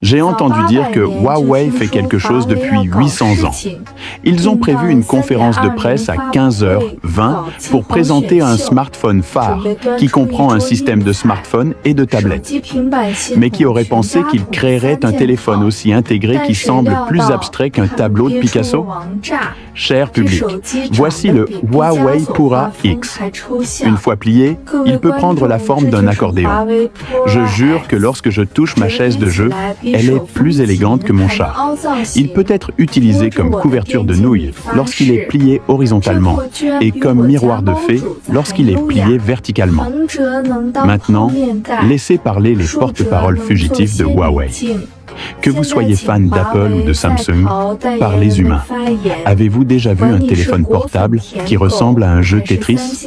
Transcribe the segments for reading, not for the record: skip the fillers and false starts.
J'ai entendu dire que Huawei fait quelque chose depuis 800 ans. Ils ont prévu une conférence de presse à 15h20 pour présenter un smartphone phare qui comprend un système de smartphone et de tablettes. Mais qui aurait pensé qu'ils créeraient un téléphone aussi intégré qui semble plus abstrait qu'un tableau de Picasso? Cher public, voici le Huawei Pura X. Une fois plié, il peut prendre la forme d'un accordéon. Je jure que lorsque je touche ma chaise de jeu, elle est plus élégante que mon chat. Il peut être utilisé comme couverture de nouilles lorsqu'il est plié horizontalement et comme miroir de fée lorsqu'il est plié verticalement. Maintenant, laissez parler les porte-paroles fugitifs de Huawei. Que vous soyez fan d'Apple ou de Samsung, parlez humain. Avez-vous déjà vu un téléphone portable qui ressemble à un jeu Tetris?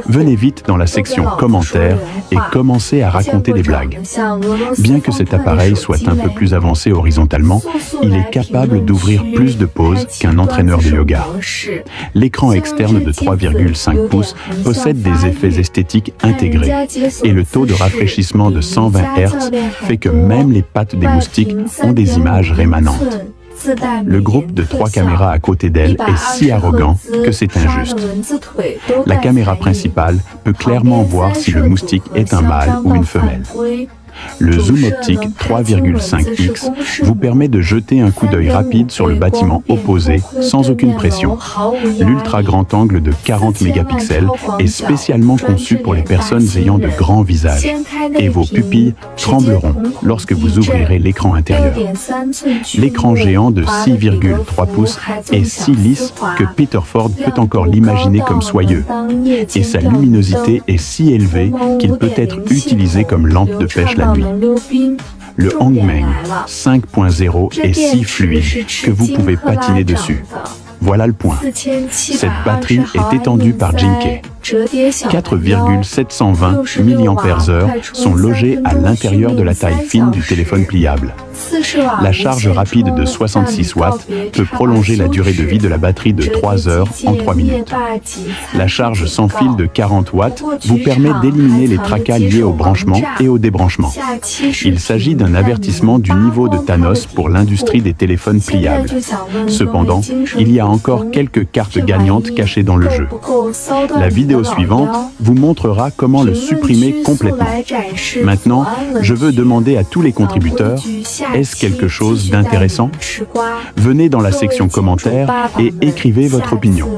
Venez vite dans la section commentaires et commencez à raconter des blagues. Bien que cet appareil soit un peu plus avancé horizontalement, il est capable d'ouvrir plus de pauses qu'un entraîneur de yoga. L'écran externe de 3,5 pouces possède des effets esthétiques intégrés et le taux de rafraîchissement de 120 Hz fait que même les pattes des moustiques ont des images rémanentes. Le groupe de 3 caméras à côté d'elle est si arrogant que c'est injuste. La caméra principale peut clairement voir si le moustique est un mâle ou une femelle. Le zoom optique 3,5x vous permet de jeter un coup d'œil rapide sur le bâtiment opposé sans aucune pression. L'ultra grand angle de 40 mégapixels est spécialement conçu pour les personnes ayant de grands visages et vos pupilles trembleront lorsque vous ouvrirez l'écran intérieur. L'écran géant de 6,3 pouces est si lisse que Peter Ford peut encore l'imaginer comme soyeux et sa luminosité est si élevée qu'il peut être utilisé comme lampe de pêche la nuit. Le Hongmeng 5.0 est si fluide que vous pouvez patiner dessus. Voilà le point. Cette batterie est étendue par Jinke. 4,720 mAh sont logés à l'intérieur de la taille fine du téléphone pliable. La charge rapide de 66 watts peut prolonger la durée de vie de la batterie de 3 heures en 3 minutes. La charge sans fil de 40 watts vous permet d'éliminer les tracas liés au branchement et au débranchement. Il s'agit d'un avertissement du niveau de Thanos pour l'industrie des téléphones pliables. Cependant, il y a encore quelques cartes gagnantes cachées dans le jeu. La vidéo suivante vous montrera comment le supprimer complètement. Maintenant, je veux demander à tous les contributeurs, est-ce quelque chose d'intéressant? Venez dans la section commentaires et écrivez votre opinion.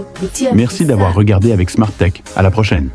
Merci d'avoir regardé avec Smart Tech. À la prochaine.